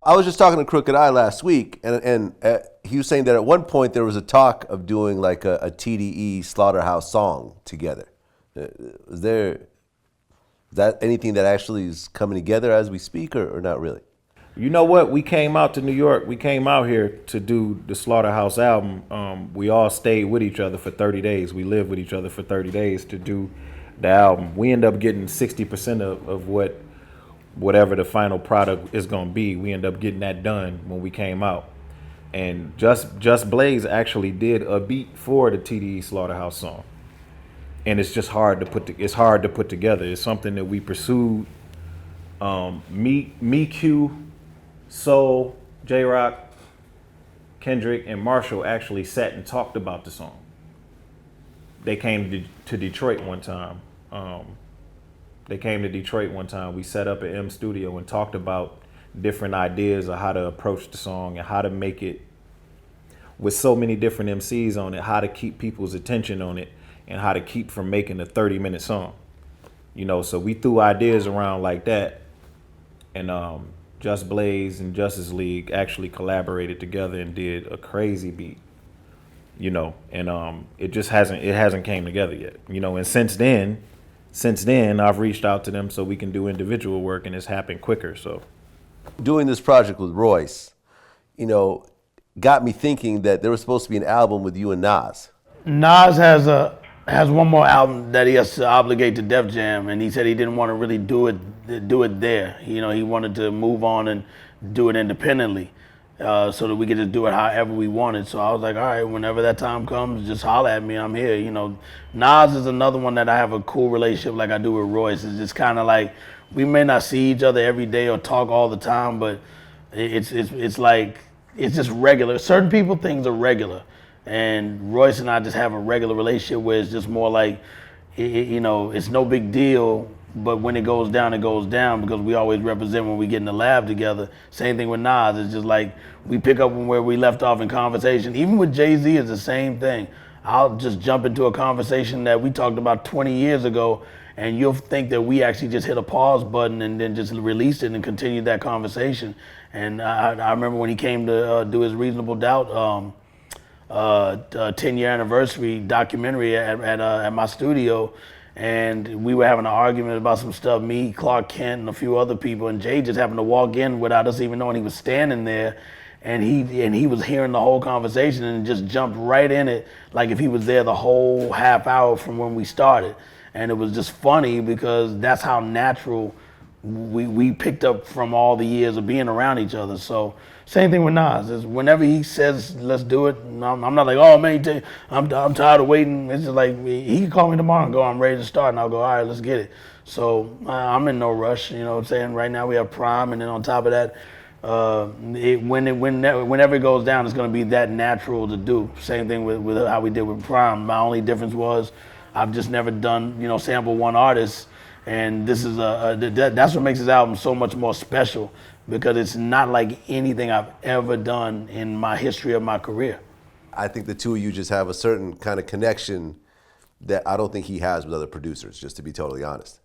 I was just talking to Crooked Eye last week, and he was saying that at one point there was a talk of doing like a TDE Slaughterhouse song together. Is that anything that actually is coming together as we speak, or not really? You know what? We came out to New York. We came out here to do the Slaughterhouse album. We all stayed with each other for 30 days. We lived with each other for 30 days to do the album. We end up getting 60% of whatever the final product is going to be. We end up getting that done when we came out. And Just Blaze actually did a beat for the TDE Slaughterhouse song. And it's just hard to put together. It's something that we pursued. Me, Q, Soul, J-Rock, Kendrick, and Marshall actually sat and talked about the song. They came to Detroit one time. We set up an M studio and talked about different ideas of how to approach the song and how to make it, with so many different MCs on it, how to keep people's attention on it and how to keep from making a 30-minute song. So we threw ideas around like that. And Just Blaze and Justice League actually collaborated together and did a crazy beat, and it just hasn't came together yet, and since then I've reached out to them so we can do individual work, and it's happened quicker. So doing this project with Royce, got me thinking that there was supposed to be an album with you and Nas. Nas has one more album that he has to obligate to Def Jam, and he said he didn't want to really do it there. He wanted to move on and do it independently, so that we could just do it however we wanted. So I was like, all right, whenever that time comes, just holler at me. I'm here. Nas is another one that I have a cool relationship like I do with Royce. It's just kind of like we may not see each other every day or talk all the time, but it's like it's just regular. Certain people, things are regular. And Royce and I just have a regular relationship where it's just more like, it's no big deal, but when it goes down because we always represent when we get in the lab together. Same thing with Nas. It's just like we pick up where we left off in conversation. Even with Jay-Z, it's the same thing. I'll just jump into a conversation that we talked about 20 years ago, and you'll think that we actually just hit a pause button and then just released it and continued that conversation. And I remember when he came to do his Reasonable Doubt 10-year anniversary documentary at my studio, and we were having an argument about some stuff, me, Clark Kent, and a few other people, and Jay just happened to walk in without us even knowing he was standing there, and he was hearing the whole conversation and just jumped right in it like if he was there the whole half hour from when we started. And it was just funny because that's how natural we picked up from all the years of being around each other. So same thing with Nas. Is whenever he says let's do it, I'm not like, oh man, I'm tired of waiting. It's just like he can call me tomorrow and go, I'm ready to start, and I'll go, all right, let's get it. So I'm in no rush. You know what I'm saying? Right now we have Prime, and then on top of that, whenever it goes down, it's going to be that natural to do. Same thing with how we did with Prime. My only difference was I've just never done sample one artist. And this is that's what makes this album so much more special, because it's not like anything I've ever done in my history of my career. I think the two of you just have a certain kind of connection that I don't think he has with other producers, just to be totally honest.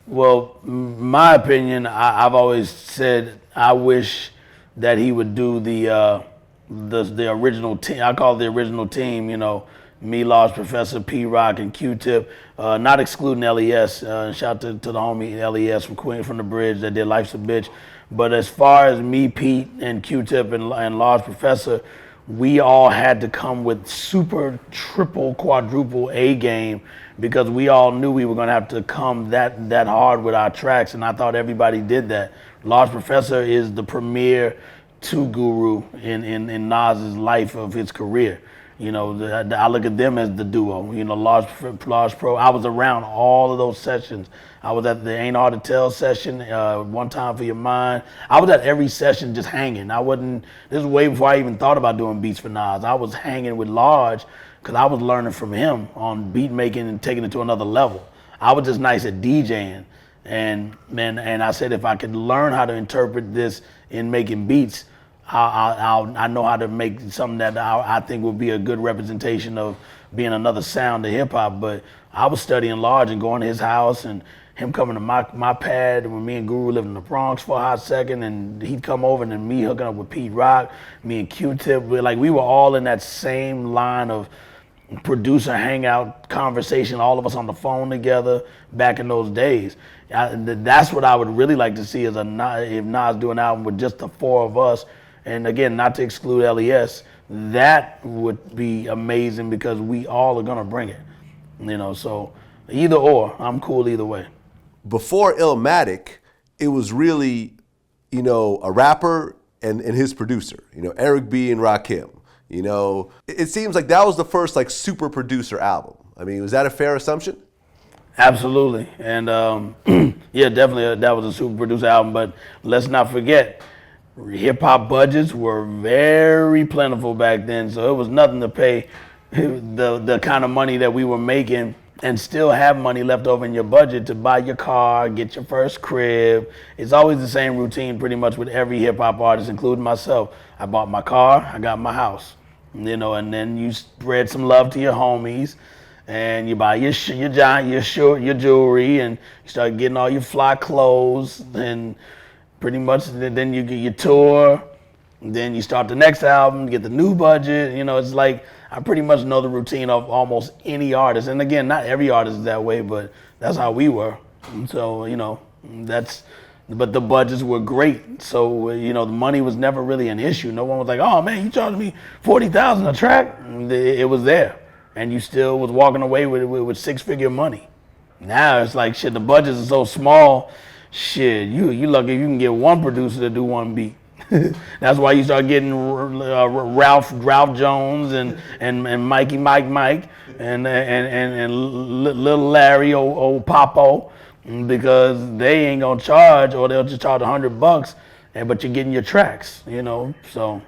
Well, my opinion, I've always said I wish that he would do the original team. I call it the original team, me, Large Professor, P-Rock, and Q-Tip, not excluding LES. Shout out to the homie LES from Queen from the Bridge that did Life's a Bitch. But as far as me, Pete, and Q-Tip and Large Professor, we all had to come with super, triple, quadruple A game, because we all knew we were going to have to come that hard with our tracks, and I thought everybody did that. Large Professor is the premier two guru in Nas's life of his career. I look at them as the duo. Large Pro. I was around all of those sessions. I was at the Ain't Hard to Tell session, One Time for Your Mind. I was at every session just hanging. This was way before I even thought about doing beats for Nas. I was hanging with Large because I was learning from him on beat making and taking it to another level. I was just nice at DJing. And I said, if I could learn how to interpret this in making beats, I know how to make something that I think would be a good representation of being another sound of hip hop. But I was studying large and going to his house and him coming to my pad when me and Guru lived in the Bronx for a hot second, and he'd come over and then me hooking up with Pete Rock, me and Q-Tip, we were all in that same line of producer hangout conversation, all of us on the phone together back in those days. That's what I would really like to see is if Nas do an album with just the four of us. And again, not to exclude LES, that would be amazing because we all are gonna bring it. So either or, I'm cool either way. Before Illmatic, it was really, a rapper and his producer, Eric B and Rakim. It seems like that was the first like super producer album. I mean, was that a fair assumption? Absolutely. And yeah, definitely that was a super producer album. But let's not forget, hip hop budgets were very plentiful back then. So it was nothing to pay the kind of money that we were making and still have money left over in your budget to buy your car, get your first crib. It's always the same routine pretty much with every hip hop artist, including myself. I bought my car, I got my house, and then you spread some love to your homies and you buy your jewelry and you start getting all your fly clothes and pretty much then you get your tour. Then you start the next album, get the new budget. It's like I pretty much know the routine of almost any artist. And again, not every artist is that way, but that's how we were. And so, but the budgets were great. So, the money was never really an issue. No one was like, oh man, you charged me $40,000 a track. It was there. And you still was walking away with six-figure money. Now it's like, shit, the budgets are so small. Shit, you lucky if you can get one producer to do one beat. That's why you start getting Ralph Jones and Mikey Mike and little Larry old Popo, because they ain't gonna charge, or they'll just charge $100, but you're getting your tracks, So